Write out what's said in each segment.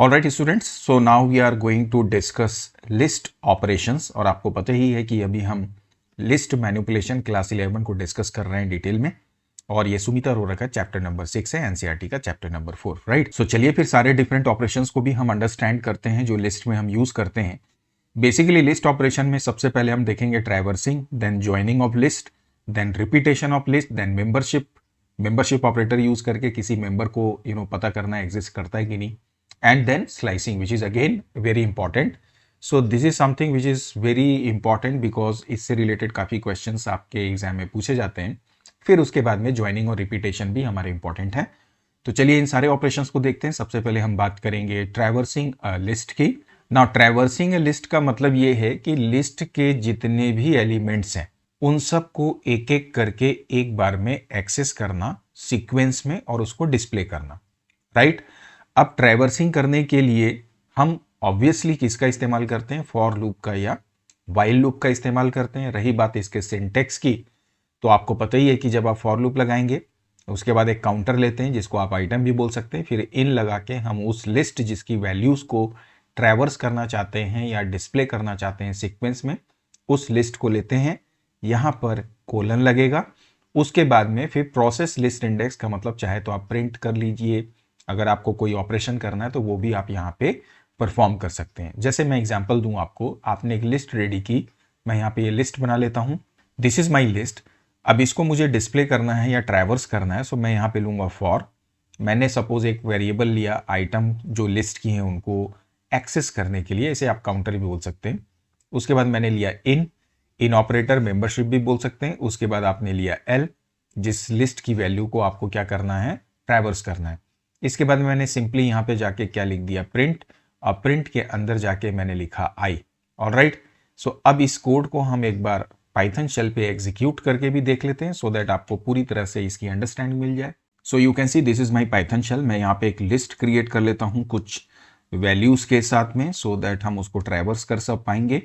Alright students, so now we are going to discuss list operations. और आपको पता ही है कि अभी हम लिस्ट मैनिपुलेशन क्लास 11 को डिस्कस कर रहे हैं डिटेल में, और ये सुमिता अरोरा का चैप्टर नंबर 6 है, एनसीईआरटी का चैप्टर नंबर 4, राइट। सो चलिए फिर सारे डिफरेंट ऑपरेशंस को भी हम अंडरस्टैंड करते हैं जो लिस्ट में हम यूज करते हैं। बेसिकली लिस्ट ऑपरेशन में सबसे पहले हम देखेंगे traversing, then joining of list, then repetition of list, then membership operator use करके किसी मेंबर को पता करना एग्जिस्ट करता है कि नहीं, and then slicing, which is again very important. So this is something which is very important because इससे related काफ़ी questions आपके एग्जाम में पूछे जाते हैं। फिर उसके बाद में ज्वाइनिंग और रिपीटेशन भी हमारे इंपॉर्टेंट है। तो चलिए इन सारे ऑपरेशंस को देखते हैं। सबसे पहले हम बात करेंगे ट्रैवर्सिंग लिस्ट की। नाउ ट्रैवर्सिंग लिस्ट का मतलब ये है कि लिस्ट के जितने भी एलिमेंट्स हैं उन सब को एक एक करके एक बार में एक्सेस करना सीक्वेंस में और उसको डिस्प्ले करना, राइट। अब ट्रैवर्सिंग करने के लिए हम ऑब्वियसली किसका इस्तेमाल करते हैं, फॉर लूप का या वाइल लूप का इस्तेमाल करते हैं। रही बात इसके सिंटेक्स की, तो आपको पता ही है कि जब आप फॉर लूप लगाएंगे उसके बाद एक काउंटर लेते हैं जिसको आप आइटम भी बोल सकते हैं, फिर इन लगा के हम उस लिस्ट जिसकी वैल्यूज को ट्रैवर्स करना चाहते हैं या डिस्प्ले करना चाहते हैं सीक्वेंस में, उस लिस्ट को लेते हैं। यहाँ पर कोलन लगेगा। उसके बाद में फिर प्रोसेस लिस्ट इंडेक्स का मतलब चाहे तो आप प्रिंट कर लीजिए, अगर आपको कोई ऑपरेशन करना है तो वो भी आप यहाँ पे परफॉर्म कर सकते हैं। जैसे मैं एग्जांपल दूं आपको, आपने एक लिस्ट रेडी की, मैं यहाँ पे ये लिस्ट बना लेता हूँ, दिस इज माय लिस्ट। अब इसको मुझे डिस्प्ले करना है या ट्रैवर्स करना है, सो मैं यहाँ पे लूंगा फॉर। मैंने सपोज एक वेरिएबल लिया, आइटम जो लिस्ट की हैं उनको एक्सेस करने के लिए, इसे आप काउंटर भी बोल सकते हैं। उसके बाद मैंने लिया इन ऑपरेटर मेंबरशिप भी बोल सकते हैं। उसके बाद आपने लिया एल, जिस लिस्ट की वैल्यू को आपको क्या करना है, ट्रैवर्स करना है। इसके बाद मैंने सिंपली यहाँ पे जाके क्या लिख दिया, प्रिंट, और प्रिंट के अंदर जाके मैंने लिखा आई। ऑलराइट, सो अब इस कोड को हम एक बार पाइथन शेल पे एग्जीक्यूट करके भी देख लेते हैं, सो दैट आपको पूरी तरह से इसकी अंडरस्टैंडिंग मिल जाए। So you can see this is my Python shell. मैं यहाँ पे एक लिस्ट क्रिएट कर लेता हूँ कुछ वैल्यूज के साथ में, सो दैट हम उसको ट्रैवर्स कर सब पाएंगे।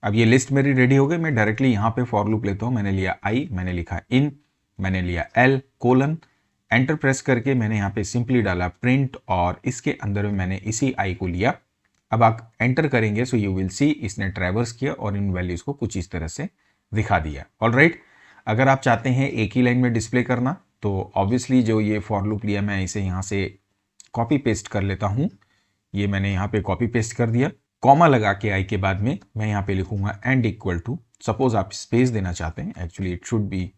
अब ये लिस्ट मेरी रेडी हो गई। मैं डायरेक्टली यहाँ पे फॉर लूप लेता हूँ। मैंने लिया आई, मैंने लिखा इन, मैंने लिया एल कोलन, एंटर प्रेस करके मैंने यहाँ पे सिंपली डाला प्रिंट, और इसके अंदर में मैंने इसी आई को लिया। अब आप एंटर करेंगे सो यू विल सी इसने ट्रैवर्स किया और इन वैल्यूज को कुछ इस तरह से दिखा दिया। ऑलराइट, अगर आप चाहते हैं एक ही लाइन में डिस्प्ले करना तो ऑब्वियसली जो ये फॉर लूप लिया मैं इसे यहाँ से कॉपी पेस्ट कर लेता हूँ। ये मैंने यहाँ पे कॉपी पेस्ट कर दिया। कॉमा लगा के आई के बाद में मैं यहाँ पे लिखूंगा एंड इक्वल टू, सपोज आप स्पेस देना चाहते हैं, actually it should be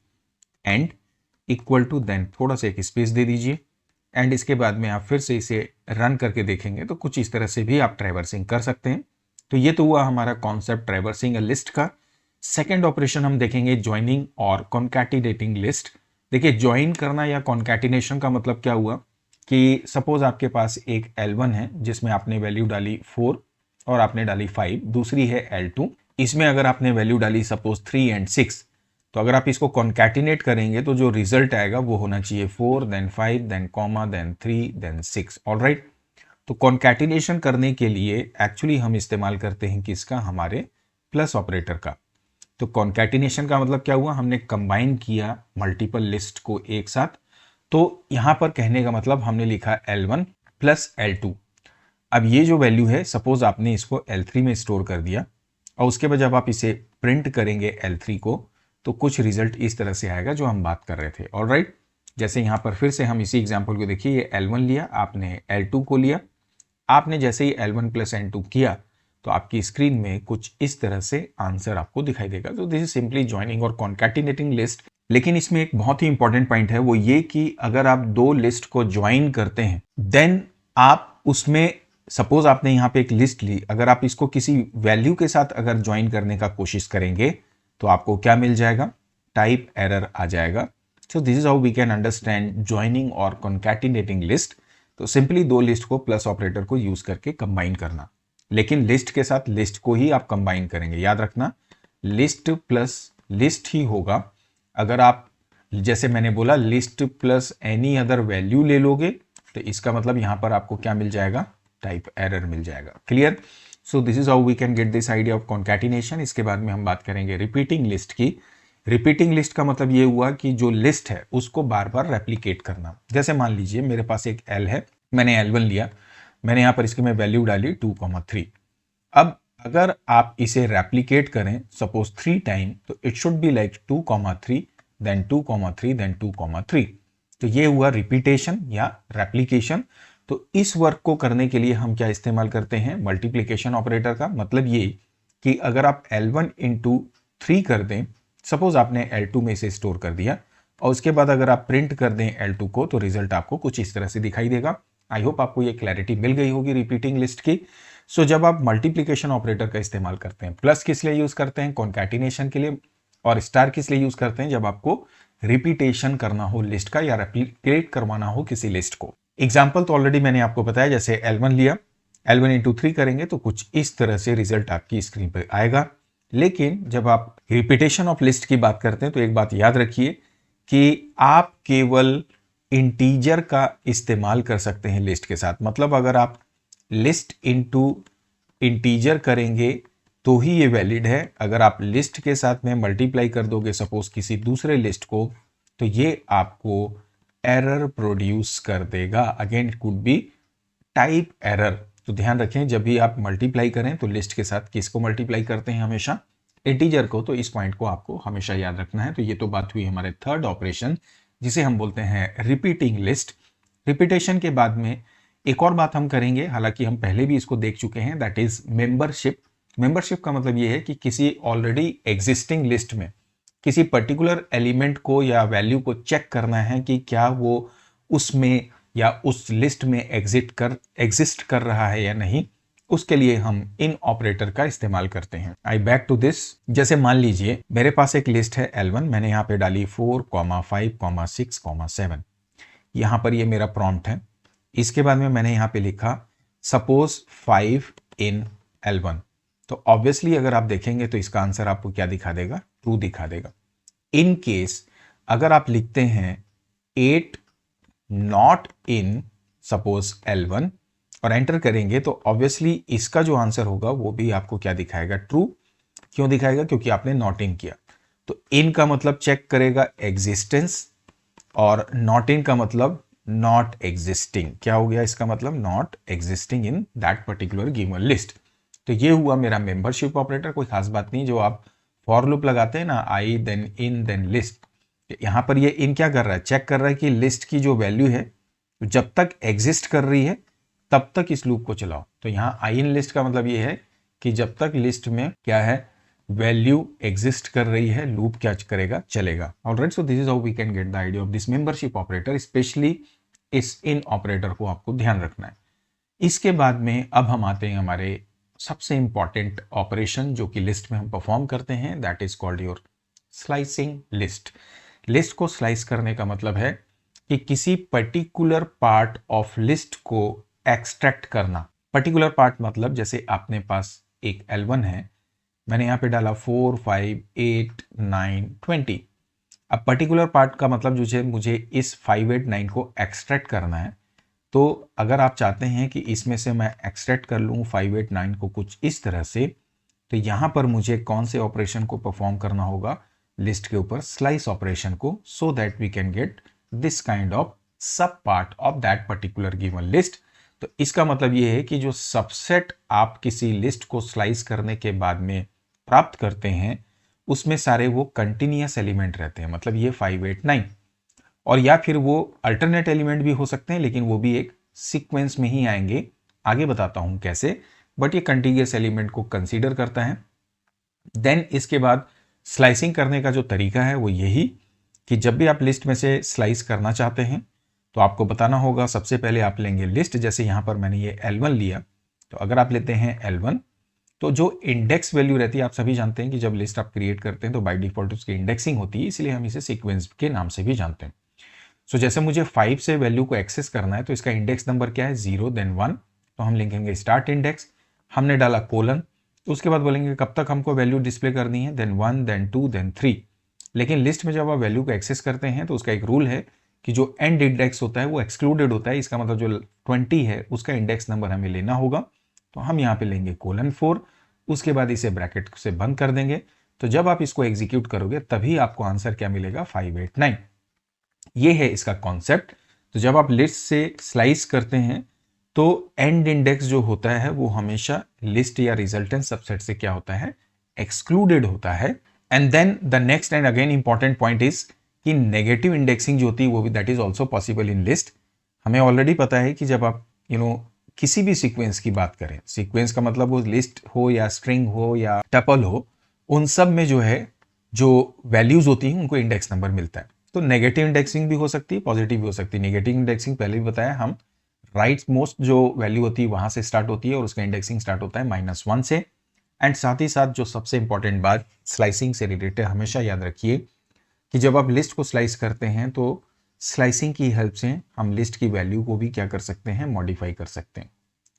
end equal to, then थोड़ा सा एक स्पेस दे दीजिए। एंड इसके बाद में आप फिर से इसे रन करके देखेंगे तो कुछ इस तरह से भी आप ट्रैवर्सिंग कर सकते हैं। तो ये तो हुआ हमारा कॉन्सेप्ट ट्रैवर्सिंग लिस्ट का। सेकेंड ऑपरेशन हम देखेंगे ज्वाइनिंग और कॉन्कैटिनेटिंग लिस्ट। देखिए, ज्वाइन करना या कॉन्कैटिनेशन का मतलब क्या हुआ कि सपोज आपके पास एक L1 है जिसमें आपने वैल्यू डाली 4 और आपने डाली 5, दूसरी है L2, इसमें अगर आपने वैल्यू डाली सपोज 3 एंड 6, तो अगर आप इसको कॉन्कैटिनेट करेंगे तो जो रिजल्ट आएगा वो होना चाहिए 4 then 5 then comma then 3 then 6। Alright, तो कॉन्कैटिनेशन करने के लिए एक्चुअली हम इस्तेमाल करते हैं किसका, हमारे प्लस ऑपरेटर का। तो कॉन्कैटिनेशन का मतलब क्या हुआ, हमने कंबाइन किया मल्टीपल लिस्ट को एक साथ। तो यहां पर कहने का मतलब हमने लिखा L1 प्लस L2। अब ये जो वैल्यू है, सपोज आपने इसको L3 में स्टोर कर दिया, और उसके बाद जब आप इसे प्रिंट करेंगे L3 को तो कुछ रिजल्ट इस तरह से आएगा जो हम बात कर रहे थे। ऑलराइट, जैसे यहाँ पर फिर से हम इसी एग्जांपल को देखिए, ये L1 लिया, आपने L2 को लिया। आपने जैसे ही L1 प्लस N2 किया तो आपकी स्क्रीन में कुछ इस तरह से आंसर आपको दिखाई देगा। तो दिस इज सिंपली ज्वाइनिंग और कॉन्कैटिनेटिंग लिस्ट। लेकिन इसमें एक बहुत ही इंपॉर्टेंट पॉइंट है, वो ये कि अगर आप दो लिस्ट को ज्वाइन करते हैं देन आप उसमें, सपोज आपने यहाँ पे एक लिस्ट ली, अगर आप इसको किसी वैल्यू के साथ अगर ज्वाइन करने का कोशिश करेंगे तो आपको क्या मिल जाएगा, टाइप एरर आ जाएगा। So this is how we can understand joining और कॉन्कैटिनेटिंग लिस्ट। तो सिंपली दो लिस्ट को प्लस ऑपरेटर को यूज करके कंबाइन करना, लेकिन लिस्ट के साथ लिस्ट को ही आप कंबाइन करेंगे। याद रखना, लिस्ट प्लस लिस्ट ही होगा। अगर आप, जैसे मैंने बोला, list plus any other value ले लोगे तो इसका मतलब यहां पर आपको क्या मिल जाएगा, टाइप एरर मिल जाएगा। Clear? So this is how we can get this idea of concatenation. इसके बाद में हम बात करेंगे रिपीटिंग लिस्ट की। रिपीटिंग लिस्ट का मतलब ये हुआ कि जो लिस्ट है उसको बार बार रेप्लिकेट करना। जैसे मान लीजिए मेरे पास एक L है, मैंने L1 लिया, मैंने यहाँ पर इसकी मैं वैल्यू डाली 2,3। अब अगर आप इसे रेप्लिकेट करें सपोज 3 टाइम, तो it should be like 2,3 then 2,3 then 2,3। तो ये हुआ रिपीटेशन या रेप्लिकेशन। तो इस वर्क को करने के लिए हम क्या इस्तेमाल करते हैं, मल्टीप्लिकेशन ऑपरेटर का। मतलब ये कि अगर आप L1 इंटू 3 कर दें, सपोज आपने L2 में इसे स्टोर कर दिया और उसके बाद अगर आप प्रिंट कर दें L2 को, तो रिजल्ट आपको कुछ इस तरह से दिखाई देगा। आई होप आपको ये क्लैरिटी मिल गई होगी रिपीटिंग लिस्ट की। सो जब आप मल्टीप्लिकेशन ऑपरेटर का इस्तेमाल करते हैं, प्लस किस लिए यूज करते हैं, कॉन्कैटिनेशन के लिए, और स्टार किस लिए यूज करते हैं, जब आपको रिपीटेशन करना हो लिस्ट का या रेप्लिकेट करवाना हो किसी लिस्ट को। एग्जाम्पल तो ऑलरेडी मैंने आपको बताया, जैसे L1 लिया, L1 इंटू 3 करेंगे तो कुछ इस तरह से रिजल्ट आपकी स्क्रीन पर आएगा। लेकिन जब आप रिपीटेशन ऑफ लिस्ट की बात करते हैं तो एक बात याद रखिए कि आप केवल इंटीजर का इस्तेमाल कर सकते हैं लिस्ट के साथ। मतलब अगर आप लिस्ट इंटू इंटीजर करेंगे तो ही ये वैलिड है। अगर आप लिस्ट के साथ में मल्टीप्लाई कर दोगे सपोज किसी दूसरे लिस्ट को, तो ये आपको एरर प्रोड्यूस कर देगा। Again it could be type error. तो ध्यान रखें, जब भी आप मल्टीप्लाई करें तो लिस्ट के साथ किसको मल्टीप्लाई करते हैं, हमेशा इंटीजर को। तो इस पॉइंट को आपको हमेशा याद रखना है। तो ये तो बात हुई हमारे थर्ड ऑपरेशन, जिसे हम बोलते हैं रिपीटिंग लिस्ट। रिपीटेशन के बाद में एक और बात हम करेंगे, हालांकि हम पहले भी इसको देख चुके हैं, दैट इज मेंबरशिप। मेंबरशिप का मतलब ये है कि किसी ऑलरेडी एग्जिस्टिंग लिस्ट में किसी पर्टिकुलर एलिमेंट को या वैल्यू को चेक करना है कि क्या वो उसमें या उस लिस्ट में एग्जिस्ट कर रहा है या नहीं। उसके लिए हम इन ऑपरेटर का इस्तेमाल करते हैं। आई बैक टू दिस। जैसे मान लीजिए मेरे पास एक लिस्ट है L1, मैंने यहाँ पे डाली 4, 5, 6, 7। यहाँ पर ये मेरा प्रॉम्प्ट है। इसके बाद में मैंने यहाँ पे लिखा सपोज 5 इन L1। तो ऑब्वियसली अगर आप देखेंगे तो इसका आंसर आपको क्या दिखा देगा, ट्रू दिखा देगा। इन केस अगर आप लिखते हैं 8 नॉट इन सपोज L1 और एंटर करेंगे, तो ऑब्वियसली इसका जो आंसर होगा वो भी आपको क्या दिखाएगा, ट्रू। क्यों दिखाएगा, क्योंकि आपने नॉट इन किया। तो इन का मतलब चेक करेगा एग्जिस्टेंस, और नॉट इन का मतलब नॉट एग्जिस्टिंग। क्या हो गया इसका मतलब, not existing in that particular given list. तो ये हुआ मेरा मेंबरशिप ऑपरेटर। कोई खास बात नहीं, जो आप फॉर लूप लगाते हैं ना, आई देन इन देन लिस्ट, यहां पर ये इन क्या कर रहा है, चेक कर रहा है कि लिस्ट की जो वैल्यू है जब तक एग्जिस्ट कर रही है तब तक इस लूप को चलाओ। तो यहां आई इन लिस्ट का मतलब ये है कि जब तक लिस्ट में क्या है, वैल्यू एग्जिस्ट कर रही है, लूप क्या करेगा, चलेगा। Alright, so this is how we can get the idea of this membership operator. Specially इस इन ऑपरेटर को आपको ध्यान रखना है। इसके बाद में अब हम आते हैं हमारे सबसे इंपॉर्टेंट ऑपरेशन जो कि लिस्ट में हम परफॉर्म करते हैं, that is called your slicing list. List को स्लाइस करने का मतलब है कि किसी पर्टिकुलर पार्ट ऑफ लिस्ट को एक्सट्रैक्ट करना। पर्टिकुलर पार्ट मतलब जैसे आपने पास एक L1 है, मैंने यहाँ पे डाला 4, 5, 8, 9, 20। अब पर्टिकुलर पार्ट का मतलब जो है मुझे इस 5, 8, 9 को एक्सट्रैक्ट करना है। तो अगर आप चाहते हैं कि इसमें से मैं एक्सट्रैक्ट कर लूँ 5, 8, 9 को कुछ इस तरह से, तो यहाँ पर मुझे कौन से ऑपरेशन को परफॉर्म करना होगा, लिस्ट के ऊपर स्लाइस ऑपरेशन को, so that we can get this kind of subpart of that particular given list. तो इसका मतलब ये है कि जो सबसेट आप किसी लिस्ट को स्लाइस करने के बाद में प्राप्त करते हैं उसमें सारे वो कंटिन्यूअस एलिमेंट रहते हैं। मतलब ये 5, 8, 9, और या फिर वो अल्टरनेट एलिमेंट भी हो सकते हैं, लेकिन वो भी एक सीक्वेंस में ही आएंगे। आगे बताता हूं कैसे, बट ये कंटिन्यूअस एलिमेंट को कंसीडर करता है। देन इसके बाद स्लाइसिंग करने का जो तरीका है वो यही कि जब भी आप लिस्ट में से स्लाइस करना चाहते हैं तो आपको बताना होगा, सबसे पहले आप लेंगे लिस्ट। जैसे यहाँ पर मैंने ये L1 लिया, तो अगर आप लेते हैं L1 तो जो इंडेक्स वैल्यू रहती है, आप सभी जानते हैं कि जब लिस्ट आप क्रिएट करते हैं तो बाय डिफॉल्ट उसकी इंडेक्सिंग होती है, इसलिए हम इसे सीक्वेंस के नाम से भी जानते हैं। सो जैसे मुझे 5 से वैल्यू को एक्सेस करना है तो इसका इंडेक्स नंबर क्या है, 0 देन 1। तो हम लिखेंगे स्टार्ट इंडेक्स, हमने डाला कोलन, तो उसके बाद बोलेंगे कब तक हमको वैल्यू डिस्प्ले करनी है, देन 1 देन 2 देन 3। लेकिन लिस्ट में जब आप वैल्यू को एक्सेस करते हैं तो उसका एक रूल है कि जो एंड इंडेक्स होता है वो एक्सक्लूडेड होता है। इसका मतलब जो 20 है उसका इंडेक्स नंबर हमें लेना होगा। तो हम यहाँ पे लेंगे :4, उसके बाद इसे ब्रैकेट से बंद कर देंगे। तो जब आप इसको एग्जीक्यूट करोगे तभी आपको आंसर क्या मिलेगा, 5, 8, 9। ये है इसका कॉन्सेप्ट। तो जब आप लिस्ट से स्लाइस करते हैं तो एंड इंडेक्स जो होता है वो हमेशा लिस्ट या रिजल्टेंट सबसेट से क्या होता है, एक्सक्लूडेड होता है। And then the next and again important point is कि नेगेटिव इंडेक्सिंग जो होती है वो भी that is also possible in list. हमें ऑलरेडी पता है कि जब आप किसी भी सीक्वेंस की बात करें, सीक्वेंस का मतलब वो लिस्ट हो या स्ट्रिंग हो या टपल हो, उन सब में जो है जो वैल्यूज होती हैं उनको इंडेक्स नंबर मिलता है। तो नेगेटिव इंडेक्सिंग भी हो सकती है, पॉजिटिव भी हो सकती है। नेगेटिव इंडेक्सिंग पहले भी बताया, हम राइट मोस्ट जो वैल्यू होती है वहां से स्टार्ट होती है और उसका इंडेक्सिंग स्टार्ट होता है -1 से। एंड साथ ही साथ जो सबसे इंपॉर्टेंट बात स्लाइसिंग से रिलेटेड हमेशा याद रखिए कि जब आप लिस्ट को स्लाइस करते हैं तो स्लाइसिंग की हेल्प से हम लिस्ट की वैल्यू को भी क्या कर सकते हैं, मॉडिफाई कर सकते हैं।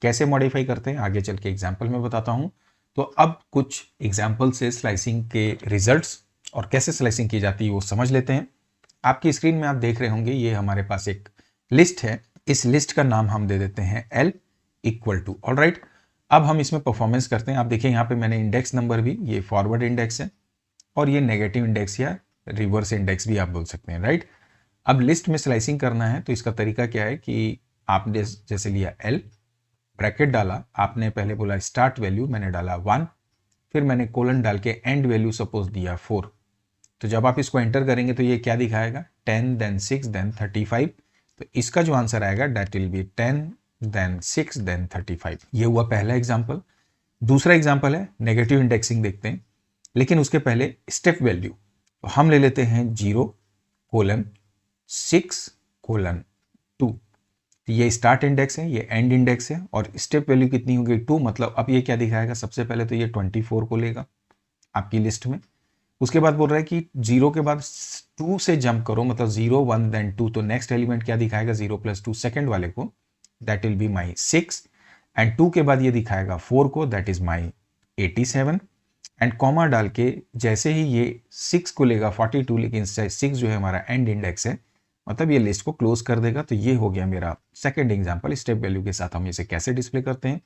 कैसे मॉडिफाई करते हैं आगे चल के एग्जाम्पल में बताता हूं। तो अब कुछ एग्जाम्पल से स्लाइसिंग के रिजल्ट्स और कैसे स्लाइसिंग की जाती है वो समझ लेते हैं। आपकी स्क्रीन में आप देख रहे होंगे ये हमारे पास एक लिस्ट है। इस लिस्ट का नाम हम दे देते हैं L इक्वल टू, ऑलराइट। अब हम इसमें परफॉर्मेंस करते हैं। आप देखिए यहाँ पे मैंने इंडेक्स नंबर भी, ये फॉरवर्ड इंडेक्स है और ये नेगेटिव इंडेक्स या रिवर्स इंडेक्स भी आप बोल सकते हैं, राइट। अब लिस्ट में स्लाइसिंग करना है तो इसका तरीका क्या है कि आपने जैसे लिया L, ब्रैकेट डाला, आपने पहले बोला स्टार्ट वैल्यू, मैंने डाला 1, फिर मैंने कोलन डाल के एंड वैल्यू सपोज दिया 4। तो जब आप इसको एंटर करेंगे तो ये क्या दिखाएगा, 10 देन 6 देन 35। तो इसका जो आंसर आएगा that will be 10 then 6 then 35। ये हुआ पहला एग्जाम्पल। दूसरा एग्जाम्पल है नेगेटिव इंडेक्सिंग, देखते हैं, लेकिन उसके पहले स्टेप वैल्यू। तो हम ले लेते हैं 0:6:2। ये स्टार्ट इंडेक्स है, ये एंड इंडेक्स है और स्टेप वैल्यू कितनी हो गई 2। मतलब अब ये क्या दिखाएगा, सबसे पहले तो ये 24 को लेगा आपकी लिस्ट में। उसके बाद बोल रहा है कि 0 के बाद 2 से जंप करो, मतलब 0 1 देन 2। तो नेक्स्ट एलिमेंट क्या दिखाएगा, 0 + 2 सेकंड वाले को, that will be my 6। And 2 के बाद ये दिखाएगा 4 को, that is my 87। And comma डाल के जैसे ही ये 6 को लेगा 42, लेकिन 6 जो है हमारा एंड इंडेक्स है, मतलब ये लिस्ट को क्लोज कर देगा। तो ये हो गया मेरा सेकंड एग्जांपल। स्टेप वैल्यू के साथ हम इसे कैसे डिस्प्ले करते हैं।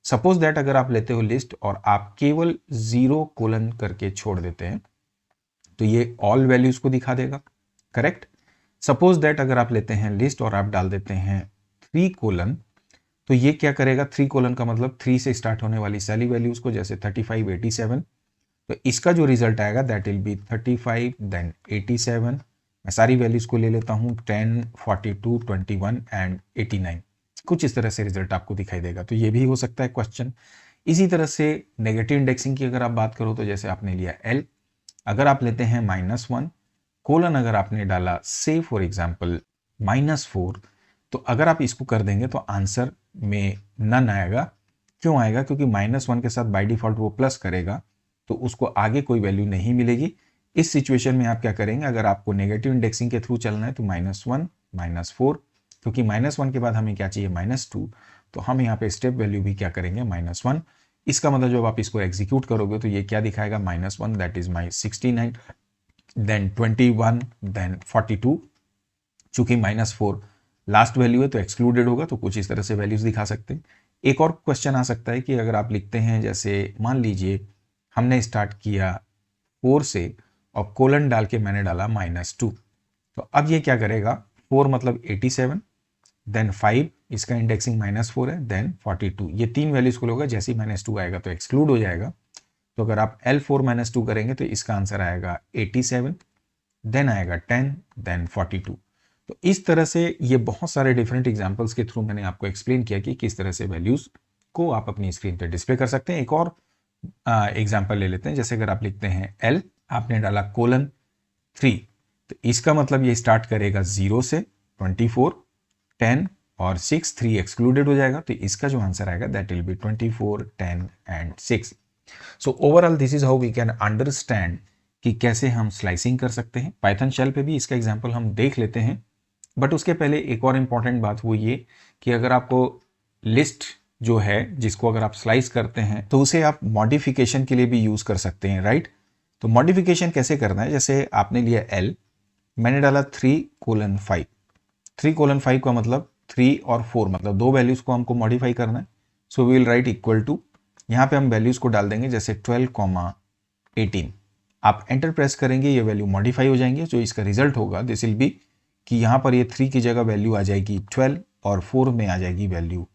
सपोज दैट अगर आप लेते हो लिस्ट और आप केवल 0 कोलन करके छोड़ देते हैं तो ये ऑल वैल्यूज को दिखा देगा, करेक्ट। सपोज दैट अगर आप लेते हैं लिस्ट और आप डाल देते हैं 3 कोलन, तो ये क्या करेगा, 3 कोलन का मतलब 3 से स्टार्ट होने वाली सारी वैल्यूज को, जैसे 35 87। तो इसका जो रिजल्ट आएगा दैट विल बी 35 देन 87। मैं सारी वैल्यूज को ले लेता हूं, 10 42 21 एंड 89। कुछ इस तरह से रिजल्ट आपको दिखाई देगा। तो ये भी हो सकता है क्वेश्चन। इसी तरह से नेगेटिव इंडेक्सिंग की अगर आप बात करो तो जैसे आपने लिया L, अगर आप लेते हैं -1 कोलन, अगर आपने डाला से फॉर एग्जाम्पल -4, तो अगर आप इसको कर देंगे तो आंसर में नन आएगा। क्यों आएगा, क्योंकि -1 के साथ बाय डिफॉल्ट वो प्लस करेगा तो उसको आगे कोई वैल्यू नहीं मिलेगी। इस सिचुएशन में आप क्या करेंगे, अगर आपको नेगेटिव इंडेक्सिंग के थ्रू चलना है तो -1 -4, क्योंकि -1 के बाद हमें क्या चाहिए, -2। तो हम यहाँ पे स्टेप वैल्यू भी क्या करेंगे, -1। इसका मतलब जब आप इसको एग्जीक्यूट करोगे तो ये क्या दिखाएगा, -1 that is my 69 then 21 then 42। चूंकि -4 लास्ट वैल्यू है तो एक्सक्लूडेड होगा, तो कुछ इस तरह से वैल्यूज दिखा सकते हैं। एक और क्वेश्चन आ सकता है कि अगर आप लिखते हैं, जैसे मान लीजिए हमने स्टार्ट किया 4 से और कोलन डाल के मैंने डाला -2। तो अब ये क्या करेगा, 4 मतलब 87 देन 5, इसका इंडेक्सिंग -4 है, देन 42। ये 3 वैल्यूज को लोगे, जैसे ही -2 आएगा तो एक्सक्लूड हो जाएगा। तो अगर आप L4 -2 करेंगे तो इसका आंसर आएगा 87, देन आएगा 10 देन 42। तो इस तरह से ये बहुत सारे डिफरेंट एग्जांपल्स के थ्रू मैंने आपको एक्सप्लेन किया कि किस तरह से वैल्यूज को आप अपनी स्क्रीन पर डिस्प्ले कर सकते हैं। एक और एग्जाम्पल ले लेते हैं। जैसे अगर आप लिखते हैं L, आपने डाला :3, तो इसका मतलब ये स्टार्ट करेगा 0 से 24 10 और 6, 3 एक्सक्लूडेड हो जाएगा। तो इसका जो आंसर आएगा that will be 24 10 and 6। So overall this is how we can understand कि कैसे हम स्लाइसिंग कर सकते हैं। पाइथन शेल पे भी इसका एग्जाम्पल हम देख लेते हैं, बट उसके पहले एक और इम्पॉर्टेंट बात वो ये कि अगर आपको लिस्ट जो है जिसको अगर आप स्लाइस करते हैं तो उसे आप मॉडिफिकेशन के लिए भी यूज कर सकते हैं, राइट। तो मॉडिफिकेशन कैसे करना है, जैसे आपने लिया L, मैंने डाला 3:5। 3:5 का मतलब 3 और 4, मतलब 2 वैल्यूज को हमको मॉडिफाई करना है। So we will write equal to, यहाँ पे हम वैल्यूज को डाल देंगे, जैसे 12, 18। आप एंटर प्रेस करेंगे, ये वैल्यू मॉडिफाई हो जाएंगे। जो इसका रिजल्ट होगा दिस विल बी कि यहाँ पर ये 3 की जगह वैल्यू आ जाएगी 12 और 4 में आ जाएगी वैल्यू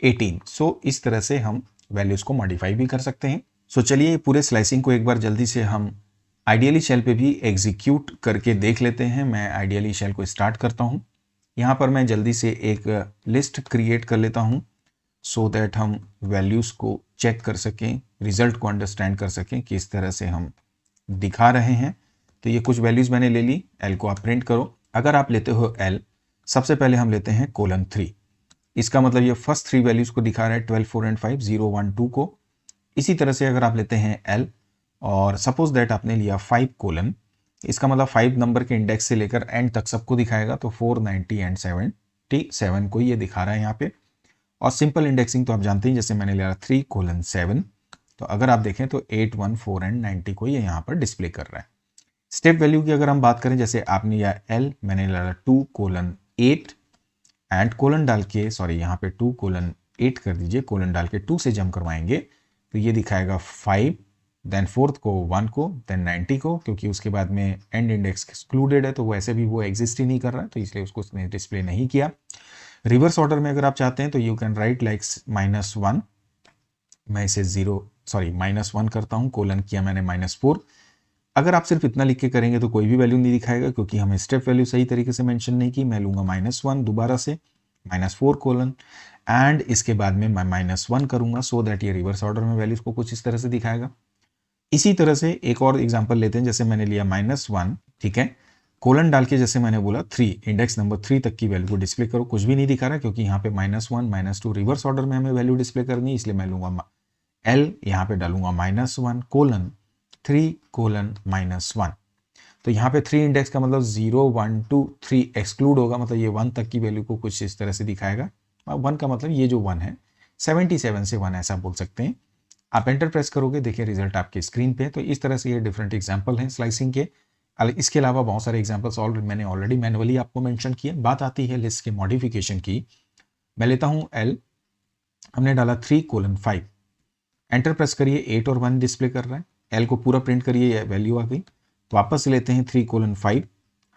18। सो इस तरह से हम वैल्यूज़ को मॉडिफाई भी कर सकते हैं। सो चलिए पूरे स्लाइसिंग को एक बार जल्दी से हम आइडियली शेल पे भी एग्जीक्यूट करके देख लेते हैं। मैं आइडियली शेल को स्टार्ट करता हूँ। यहाँ पर मैं जल्दी से एक लिस्ट क्रिएट कर लेता हूँ सो दैट हम वैल्यूज़ को चेक कर सकें, रिजल्ट को अंडरस्टैंड कर सकें कि इस तरह से हम दिखा रहे हैं। तो ये कुछ वैल्यूज़ मैंने ले ली। एल को आप प्रिंट करो। अगर आप लेते हो एल, सबसे पहले हम लेते हैं :3। इसका मतलब ये फर्स्ट 3 वैल्यूज़ को दिखा रहा है 12, 4 एंड 5, 0, 1, 2 को। इसी तरह से अगर आप लेते हैं एल और सपोज दैट आपने लिया 5:, इसका मतलब 5 नंबर के इंडेक्स से लेकर एंड तक सबको दिखाएगा। तो 4, 90 एंड 77 को ये दिखा रहा है यहाँ पे। और सिंपल इंडेक्सिंग तो आप जानते हैं, जैसे मैंने लिया 3:7, तो अगर आप देखें तो 8, 1, 4 एंड 90 को ये यहाँ पर डिस्प्ले कर रहा है। स्टेप वैल्यू की अगर हम बात करें, जैसे आपने लिया एल, मैंने लिया 2:8 एंड कोलन डाल के, सॉरी यहाँ पे 2:8 कर दीजिए, कोलन डाल के 2 से जम करवाएंगे तो ये दिखाएगा 5, देन 4th को 1 को, देन 90 को, क्योंकि उसके बाद में एंड इंडेक्स एक्सक्लूडेड है तो वैसे भी वो एग्जिस्ट ही नहीं कर रहा है, तो इसलिए उसको उसने डिस्प्ले नहीं किया। रिवर्स ऑर्डर में अगर आप चाहते हैं तो यू कैन राइट लाइक -1, मैं इसे -1 करता हूँ, कोलन किया मैंने -4। अगर आप सिर्फ इतना लिख के करेंगे तो कोई भी वैल्यू नहीं दिखाएगा, क्योंकि हमें स्टेप वैल्यू सही तरीके से मेंशन नहीं की। मैं लूंगा -1 दोबारा से, -4 कोलन एंड इसके बाद में मैं -1 करूंगा सो दैट ये रिवर्स ऑर्डर में वैल्यूज को कुछ इस तरह से दिखाएगा। इसी तरह से एक और एग्जांपल लेते हैं, जैसे मैंने लिया -1, ठीक है, कोलन डाल के जैसे मैंने बोला 3, इंडेक्स नंबर 3 तक की वैल्यू को डिस्प्ले करो, कुछ भी नहीं दिखा रहा क्योंकि यहाँ पे -1, -2 रिवर्स ऑर्डर में हमें वैल्यू डिस्प्ले करनी है, इसलिए मैं लूंगा एल, यहाँ पे डालूंगा -1 कोलन 3 कोलन -1। तो यहाँ पे 3 इंडेक्स का मतलब 0, 1, 2, 3 एक्सक्लूड होगा, मतलब ये 1 तक की वैल्यू को कुछ इस तरह से दिखाएगा। 1 का मतलब ये जो 1 है 77 से 1 ऐसा बोल सकते हैं। आप एंटर प्रेस करोगे, देखिए रिजल्ट आपके स्क्रीन पे। तो इस तरह से ये डिफरेंट एग्जाम्पल हैं स्लाइसिंग के। इसके अलावा बहुत सारे एग्जाम्पल्स मैंने ऑलरेडी मैनुअली आपको मेंशन किए। बात आती है लिस्ट के मॉडिफिकेशन की। मैं लेता हूँ एल, हमने डाला 3:5, एंटर प्रेस करिए, 8 और 1 डिस्प्ले कर रहा है। एल को पूरा प्रिंट करिए, वैल्यू आ गई। वापस लेते हैं 3:5,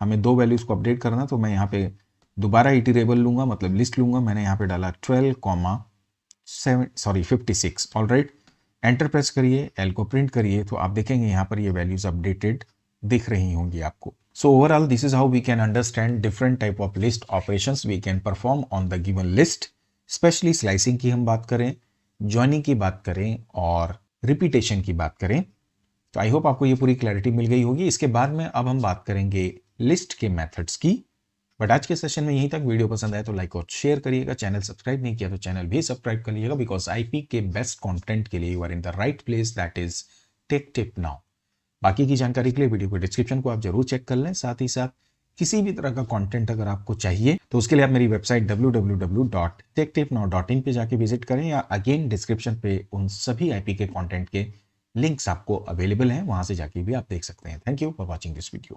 हमें 2 वैल्यूज़ को अपडेट करना, तो मैं यहाँ पे दोबारा इटरेबल लूंगा, मतलब लिस्ट लूंगा। मैंने यहाँ पे डाला 56, ऑलराइट। एंटर प्रेस करिए, एल को प्रिंट करिए, तो आप देखेंगे यहाँ पर ये वैल्यूज अपडेटेड दिख रही होंगी आपको। So overall this is how we can understand different type of list operations we can perform on the given list. Specially slicing की हम बात करें, जॉइनिंग की बात करें और रिपीटेशन की बात करें, तो आई होप आपको ये पूरी क्लैरिटी मिल गई होगी। इसके बाद में अब हम बात करेंगे लिस्ट के मेथड्स की। बट आज के सेशन में यहीं तक। वीडियो पसंद आए तो लाइक और शेयर करिएगा। चैनल सब्सक्राइब नहीं किया तो चैनल भी सब्सक्राइब कर लीजिएगा, बिकॉज आईपी के बेस्ट कंटेंट के लिए you are in the right place, that is tech tip now. बाकी की जानकारी के लिए वीडियो के डिस्क्रिप्शन को आप जरूर चेक कर लें। साथ ही साथ किसी भी तरह का कंटेंट अगर आपको चाहिए तो उसके लिए आप मेरी वेबसाइट www.techtipnow.in पे जाके विजिट करें, या अगेन डिस्क्रिप्शन पे उन सभी आईपी के कंटेंट के लिंक्स आपको अवेलेबल हैं, वहां से जाके भी आप देख सकते हैं। Thank you for watching this video.